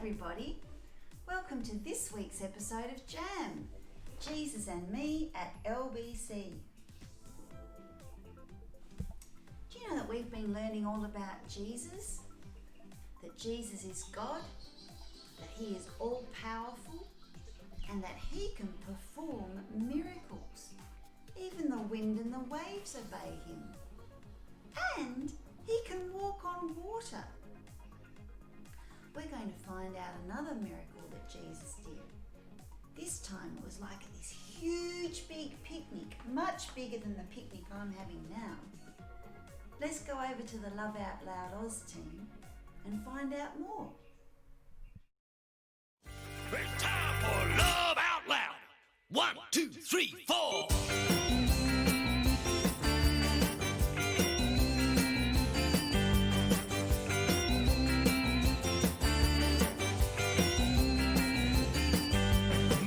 everybody. Welcome to this week's episode of Jam, Jesus and Me at LBC. Do you know that we've been learning all about Jesus? That Jesus is God, that he is all-powerful, and that he can perform miracles. Even the wind and the waves obey him. And he can walk on water. We're going to find out another miracle that Jesus did. This time it was like this huge big picnic, much bigger than the picnic I'm having now. Let's go over to the Love Out Loud Oz team and find out more. It's time for Love Out Loud. 1, 2, 3, 4.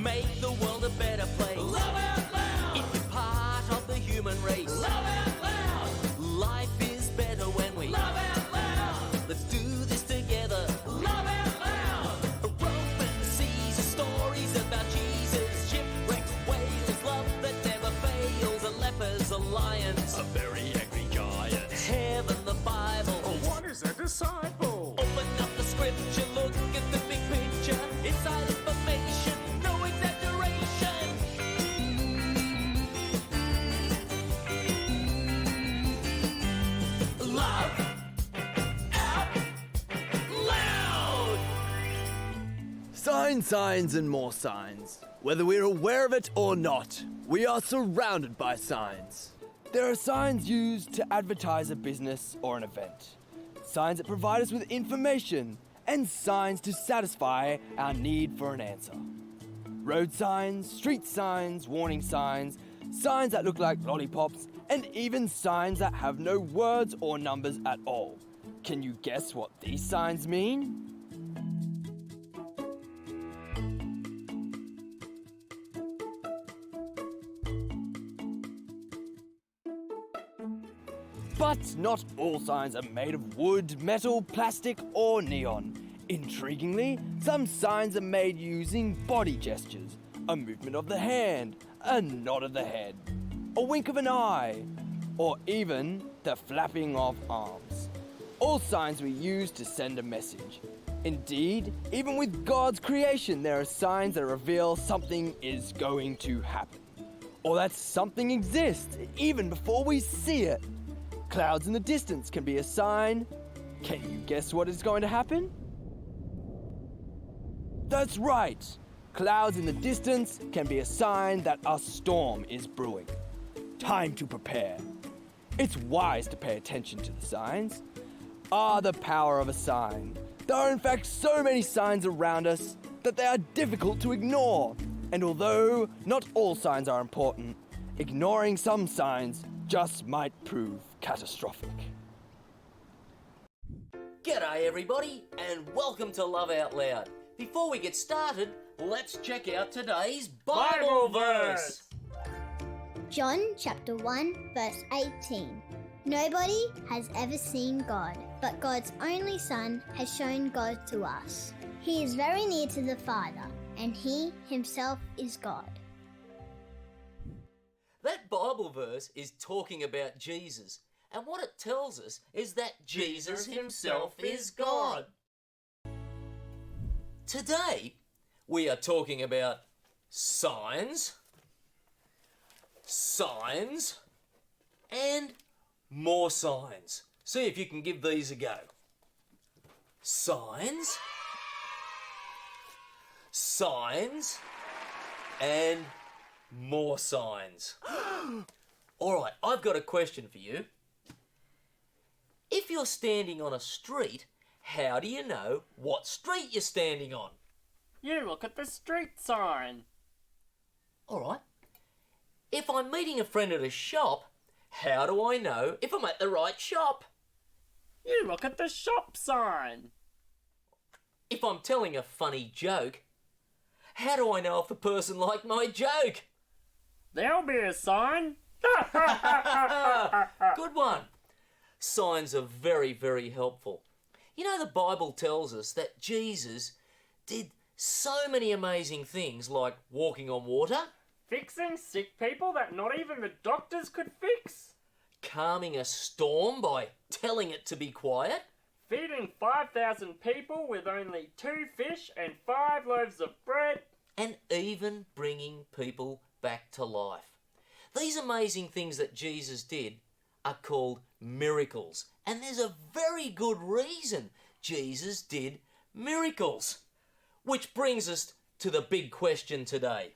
Make the world a better place. Love out loud. If you're part of the human race. Love out loud. Life is better when we Love out loud. let's do this together. Love out loud. Open seas of stories about Jesus, shipwrecks, whales, love that never fails, a lepers, a lions, A very angry giant. heaven, the Bible. What is a disciple? Open up the scripture, look at the big picture. Inside information, no exaggeration. Love out loud. Signs, and more signs. Whether we're aware of it or not, we are surrounded by signs. There are signs used to advertise a business or an event, signs that provide us with information, and signs to satisfy our need for an answer. Road signs, street signs, warning signs, signs that look like lollipops, and even signs that have no words or numbers at all. Can you guess what these signs mean? But not all signs are made of wood, metal, plastic, or neon. Intriguingly, some signs are made using body gestures, a movement of the hand, a nod of the head, a wink of an eye, or even the flapping of arms. All signs we use to send a message. Indeed, even with God's creation, there are signs that reveal something is going to happen, or that something exists even before we see it. Clouds in the distance can be a sign. Can you guess what is going to happen? That's right. Clouds in the distance can be a sign that a storm is brewing. Time to prepare. It's wise to pay attention to the signs. The power of a sign. There are in fact so many signs around us that they are difficult to ignore. And although not all signs are important, ignoring some signs just might prove catastrophic. G'day everybody, and welcome to Love Out Loud. Before we get started, let's check out today's Bible verse. John chapter 1 verse 18. Nobody has ever seen God, but God's only Son has shown God to us. He is very near to the Father, and he himself is God. That Bible verse is talking about Jesus, and what it tells us is that Jesus himself is God. Today, we are talking about signs, and more signs. See if you can give these a go. Signs, and more signs. All right, I've got a question for you. If you're standing on a street, how do you know what street you're standing on? You look at the street sign. All right. If I'm meeting a friend at a shop, how do I know if I'm at the right shop? You look at the shop sign. If I'm telling a funny joke, how do I know if the person liked my joke? There'll be a sign. Good one. Signs are very, very helpful. You know, the Bible tells us that Jesus did so many amazing things like walking on water, Fixing sick people that not even the doctors could fix. calming a storm by telling it to be quiet, Feeding 5,000 people with only 2 fish and 5 loaves of bread. and even bringing people back to life. These amazing things that Jesus did are called miracles, and there's a very good reason Jesus did miracles. Which brings us to the big question today.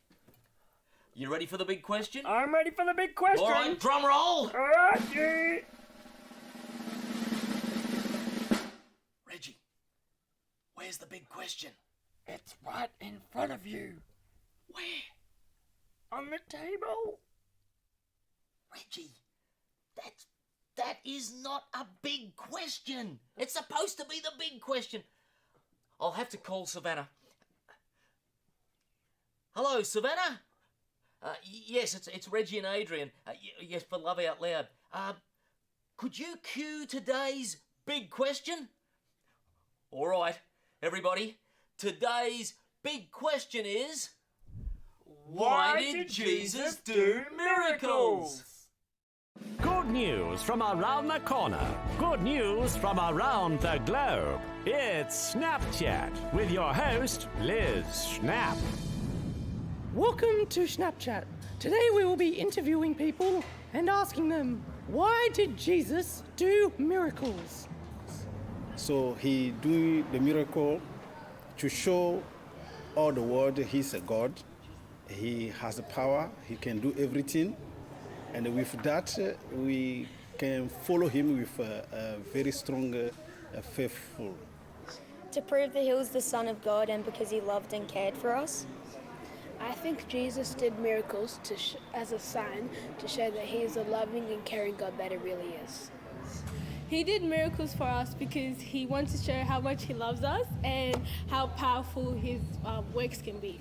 You ready for the big question? I'm ready for the big question. All right, drum roll. Alright. Reggie, where's the big question? It's right in front of you. Where? On the table. Reggie, that is not a big question. It's supposed to be the big question. I'll have to call Savannah. Hello, Savannah? Yes, it's Reggie and Adrian. Yes, for Love Out Loud. Could you cue today's big question? All right, everybody. Today's big question is... Why did Jesus do miracles? Good news from around the corner. Good news from around the globe. It's Snapchat with your host, Liz Snap. Welcome to Snapchat. Today we will be interviewing people and asking them, why did Jesus do miracles? So he doing the miracle to show all the world he's a God. He has the power. He can do everything. And with that, we can follow him with a very strong, faithful. To prove that he was the Son of God and because he loved and cared for us. I think Jesus did miracles as a sign to show that he is a loving and caring God that he really is. He did miracles for us because he wants to show how much he loves us and how powerful his works can be.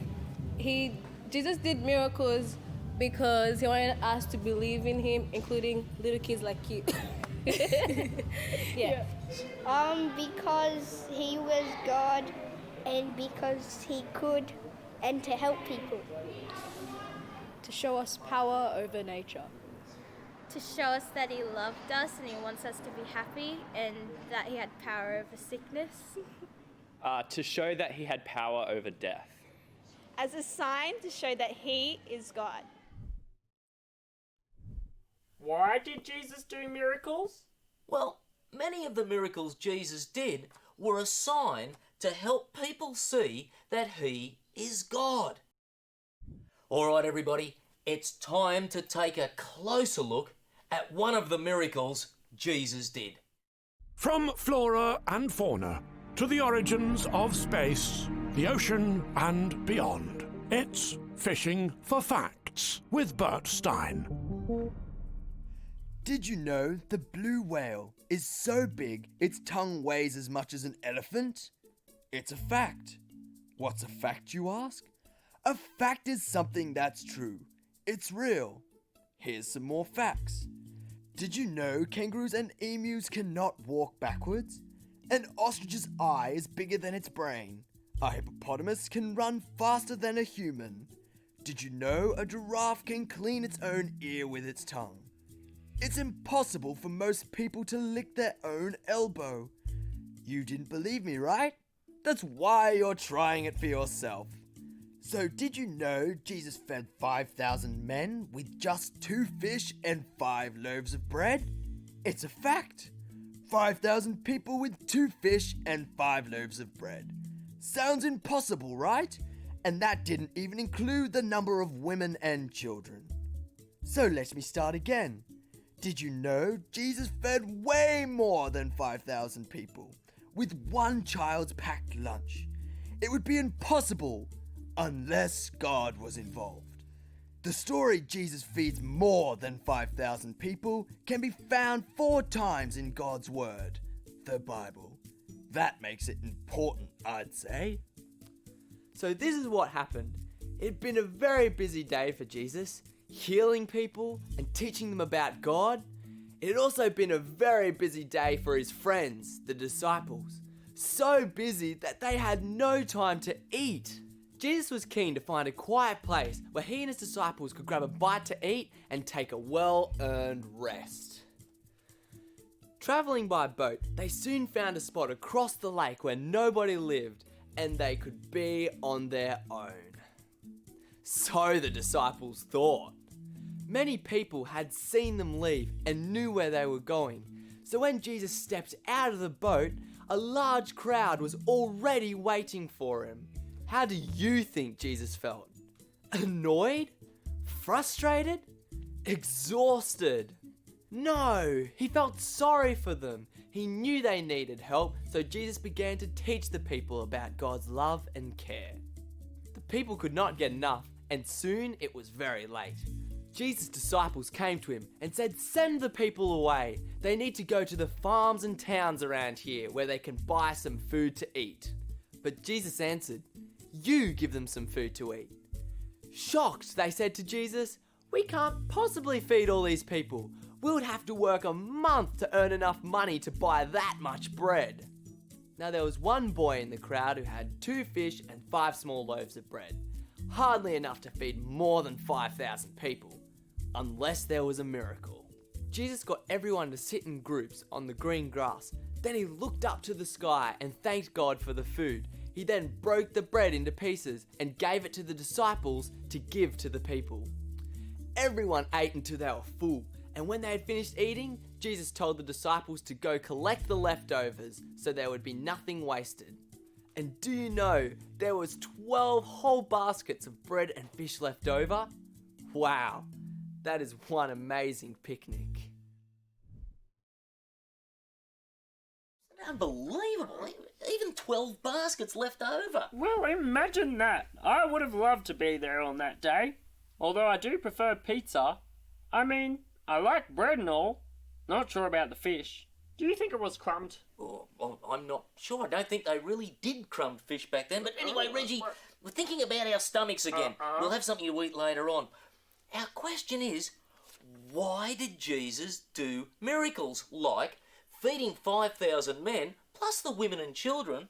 Jesus did miracles because he wanted us to believe in him, including little kids like you. Yeah. Because he was God and because he could and to help people. To show us power over nature. To show us that he loved us and he wants us to be happy and that he had power over sickness. To show that he had power over death. As a sign to show that he is God. Why did Jesus do miracles? Well, many of the miracles Jesus did were a sign to help people see that he is God. All right, everybody, it's time to take a closer look at one of the miracles Jesus did. From flora and fauna to the origins of space, the ocean and beyond, it's Fishing for Facts with Bert Stein. Did you know the blue whale is so big its tongue weighs as much as an elephant? It's a fact. What's a fact, you ask? A fact is something that's true. It's real. Here's some more facts. Did you know kangaroos and emus cannot walk backwards? An ostrich's eye is bigger than its brain. A hippopotamus can run faster than a human. Did you know a giraffe can clean its own ear with its tongue? It's impossible for most people to lick their own elbow. You didn't believe me, right? That's why you're trying it for yourself. So did you know Jesus fed 5,000 men with just 2 fish and 5 loaves of bread? It's a fact. 5,000 people with 2 fish and 5 loaves of bread. Sounds impossible, right? And that didn't even include the number of women and children. So let me start again. Did you know Jesus fed way more than 5,000 people with one child's packed lunch? It would be impossible unless God was involved. The story Jesus feeds more than 5,000 people can be found 4 times in God's Word, the Bible. That makes it important, I'd say. So this is what happened. It'd been a very busy day for Jesus, healing people and teaching them about God. It had also been a very busy day for his friends, the disciples. so busy that they had no time to eat. Jesus was keen to find a quiet place where he and his disciples could grab a bite to eat and take a well-earned rest. Travelling by boat, they soon found a spot across the lake where nobody lived and they could be on their own. So the disciples thought. Many people had seen them leave and knew where they were going. So when Jesus stepped out of the boat, a large crowd was already waiting for him. How do you think Jesus felt? Annoyed? Frustrated? Exhausted? No, he felt sorry for them. He knew they needed help, so Jesus began to teach the people about God's love and care. The people could not get enough, and soon it was very late. Jesus' disciples came to him and said, "Send the people away. They need to go to the farms and towns around here where they can buy some food to eat." But Jesus answered, "You give them some food to eat." Shocked, they said to Jesus, "We can't possibly feed all these people. We would have to work a month to earn enough money to buy that much bread." Now there was one boy in the crowd who had 2 fish and 5 small loaves of bread. Hardly enough to feed more than 5,000 people. Unless there was a miracle. Jesus got everyone to sit in groups on the green grass. Then he looked up to the sky and thanked God for the food. He then broke the bread into pieces and gave it to the disciples to give to the people. Everyone ate until they were full, and when they had finished eating, Jesus told the disciples to go collect the leftovers so there would be nothing wasted. And do you know, there was 12 whole baskets of bread and fish left over? Wow, that is one amazing picnic. Unbelievable. Even 12 baskets left over. Well, imagine that. I would have loved to be there on that day. Although I do prefer pizza. I mean, I like bread and all. Not sure about the fish. Do you think it was crumbed? Oh, I'm not sure. I don't think they really did crumb fish back then. But anyway, Reggie, we're thinking about our stomachs again. We'll have something to eat later on. Our question is, why did Jesus do miracles like feeding 5,000 men, plus the women and children,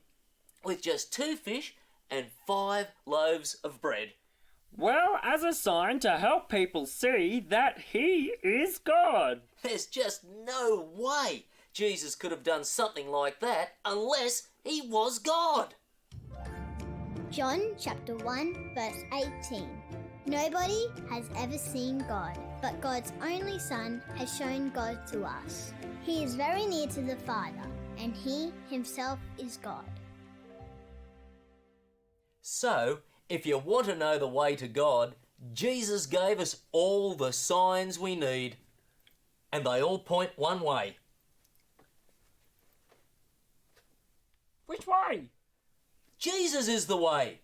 with just 2 fish and 5 loaves of bread? Well, as a sign to help people see that he is God. There's just no way Jesus could have done something like that unless he was God. John chapter 1 verse 18. Nobody has ever seen God, but God's only Son has shown God to us. He is very near to the Father, and he himself is God. So, if you want to know the way to God, Jesus gave us all the signs we need. And they all point one way. Which way? Jesus is the way.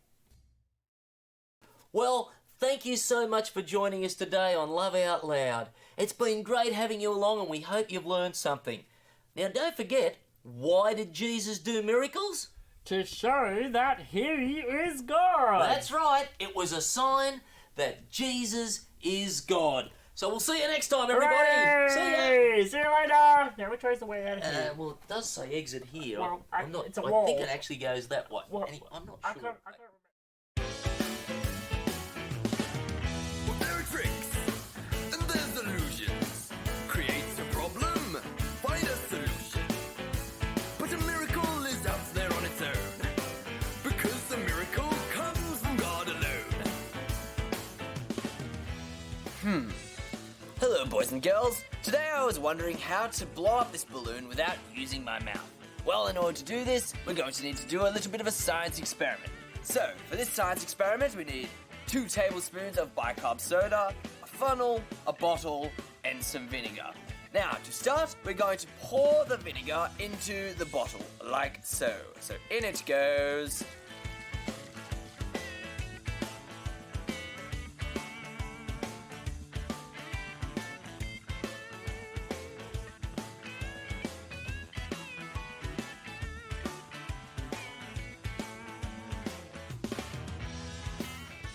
Well, thank you so much for joining us today on Love Out Loud. It's been great having you along and we hope you've learned something. Now don't forget, why did Jesus do miracles? To show that he is God. That's right. It was a sign that Jesus is God. So we'll see you next time, everybody. Hooray! See ya. See you later. Now which way's the way out of here? Well, it does say exit here. Well, it's a I wall. think it actually goes that way. Well, Anyway, I'm not I sure. can't There are tricks, and there's illusions. Creates a problem, find a solution. But a miracle is out there on its own, because the miracle comes from God alone. Hello, boys and girls. Today I was wondering how to blow up this balloon without using my mouth. Well, in order to do this, we're going to need to do a little bit of a science experiment. So, for this science experiment, we need 2 tablespoons of bicarb soda, a funnel, a bottle, and some vinegar. Now, to start, we're going to pour the vinegar into the bottle, like so. So, in it goes.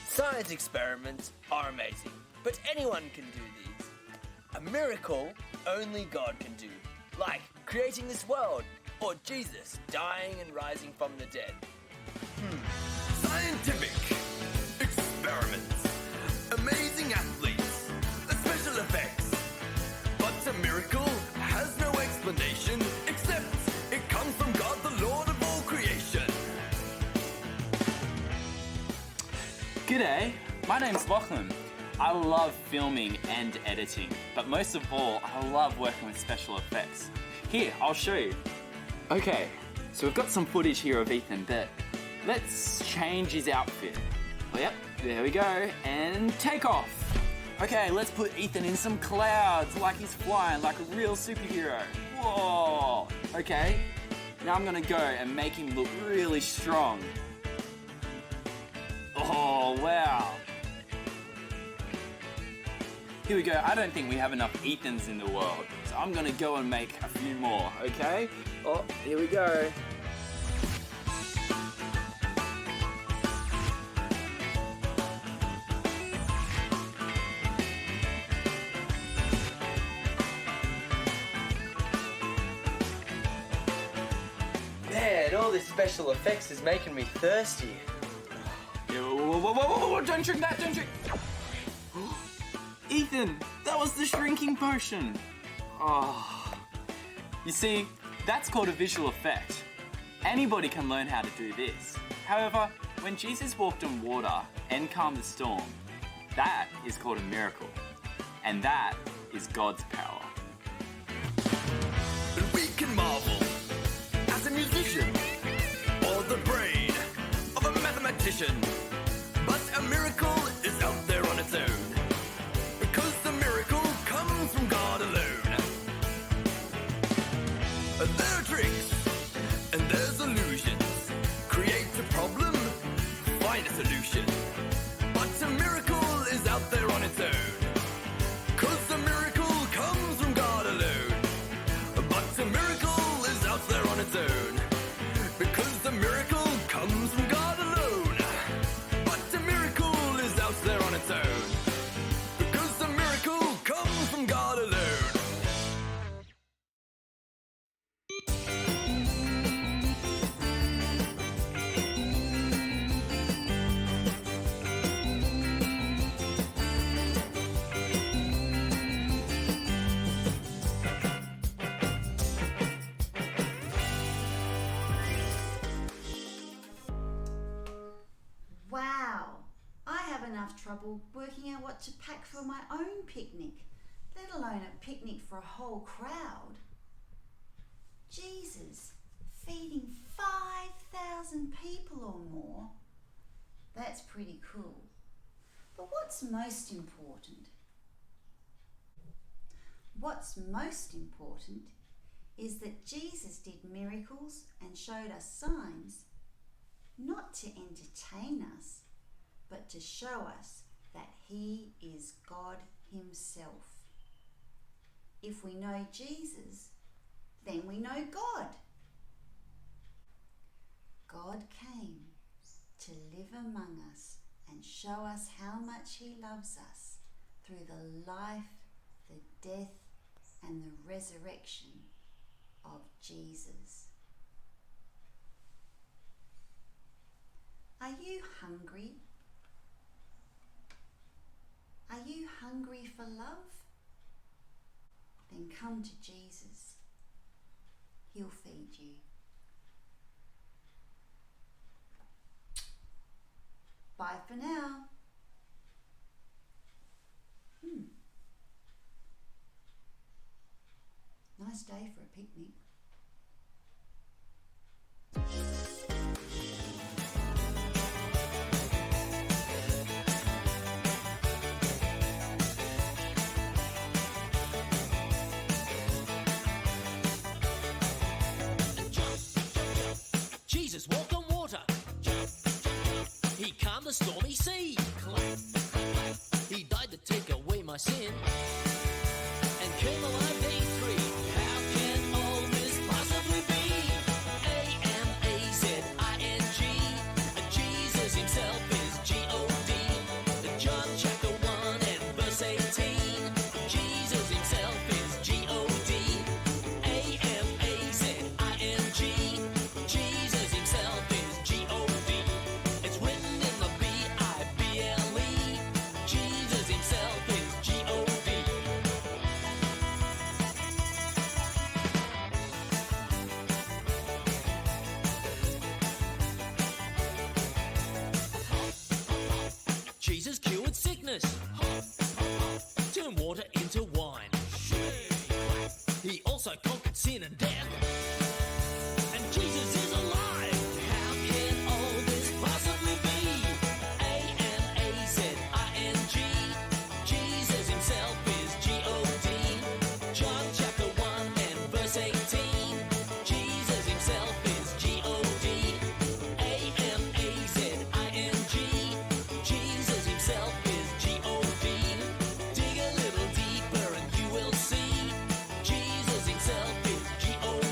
Science experiments are amazing, but anyone can do these. A miracle only God can do, like creating this world, or Jesus dying and rising from the dead? Scientific experiments, amazing athletes, special effects. But a miracle has no explanation except it comes from God, the Lord of all creation. G'day, my name's Lachlan. I love filming and editing, but most of all, I love working with special effects. Here, I'll show you. Okay, so we've got some footage here of Ethan, but let's change his outfit. Oh, yep, there we go, and take off. Okay, let's put Ethan in some clouds, like he's flying, like a real superhero. Whoa! Okay, now I'm gonna go and make him look really strong. Oh, wow. Here we go. I don't think we have enough Ethans in the world, so I'm gonna go and make a few more, okay? Oh, here we go. Man, all this special effects is making me thirsty. Whoa, don't drink that, don't drink. Ethan, that was the shrinking potion. Oh. You see, that's called a visual effect. Anybody can learn how to do this. However, when Jesus walked on water and calmed the storm, that is called a miracle. And that is God's power. We can marvel as a musician or the brain of a mathematician. But a miracle is out there on its own, because the miracle comes from God alone. There are tricks and there's illusions. Create a problem, find a solution. But a miracle is out there on its own, because the miracle comes from God alone. But a miracle is out there on its own, because the miracle comes from God alone. There on its own, because the miracle comes from God alone. Wow, I have enough trouble working out what to pack for my own picnic, let alone a picnic for a whole crowd. Jesus, feeding 5,000 people or more. That's pretty cool. But what's most important? What's most important is that Jesus did miracles and showed us signs, not to entertain us, but to show us that He is God Himself. If we know Jesus, then we know God. God came to live among us and show us how much He loves us through the life, the death, and the resurrection of Jesus. Are you hungry? Are you hungry for love? Then come to Jesus. He'll feed you. Bye for now. Nice day for a picnic. Jesus walked on water. He calmed the stormy sea. He died to take away my sin and came alive day 3. How can all this possibly be? A-M-A-Z-I-N-G. Jesus himself is G-O-D. John chapter 1 and verse 18. Jesus himself is G-O-D. A-M-A-Z-I-N-G. to wine. He also conquered sin and death. And Jesus is alive. How can all this possibly be? A-M-A-Z-I-N-G. Jesus himself is G-O-D. John chapter 1 and verse 18. Jesus himself is G-O-D. A-M-A-Z-I-N-G. Jesus himself is G-O-D. Dig a little deeper and you will see. Jesus himself is G-O-D.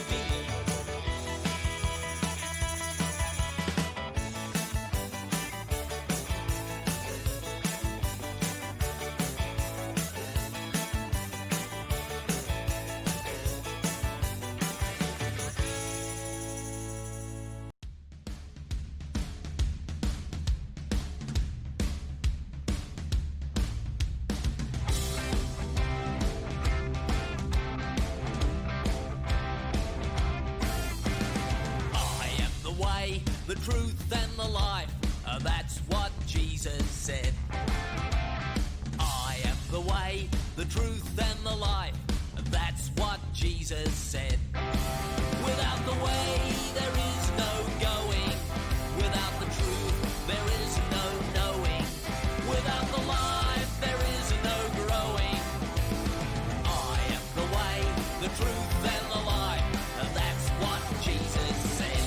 I am the way, the truth, and the life. That's what Jesus said. I am the way, the truth, and the life. That's what Jesus said. Without the way, there is no going. Without the truth, there is no knowing. Without the life, there is no growing. I am the way, the truth, and the life. That's what Jesus said.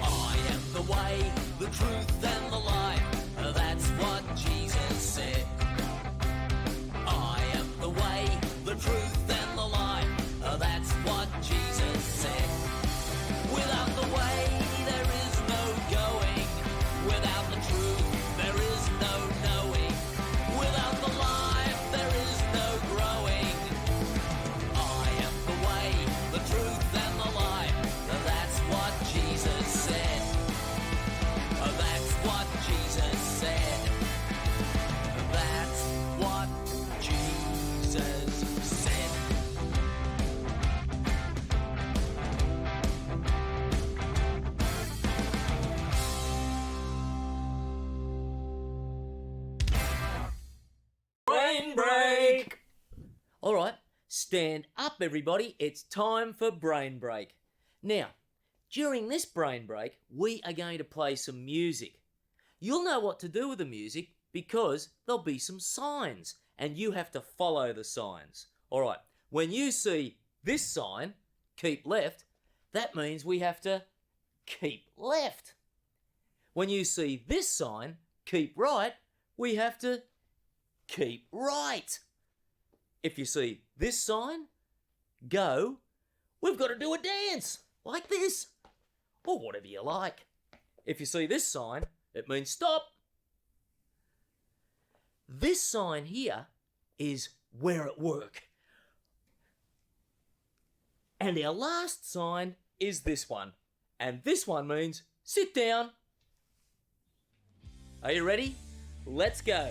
I am the way, the truth, and the life. That's what Jesus said. I am the way, the truth, and the life. That's what Jesus said. Without the way, there is no going. Without the truth, there is no knowing. Without the life, there is no growing. I am the way, the truth, and the life. That's what Jesus said. That's what Jesus said. That's what Jesus said. Brain break! Alright, stand up everybody, it's time for brain break. Now, during this brain break, we are going to play some music. You'll know what to do with the music because there'll be some signs and you have to follow the signs. Alright, when you see this sign, keep left, that means we have to keep left. When you see this sign, keep right, we have to keep right. If you see this sign, go, we've got to do a dance, like this, or whatever you like. If you see this sign, it means stop. This sign here is we're at work. And our last sign is this one. And this one means sit down. Are you ready? Let's go.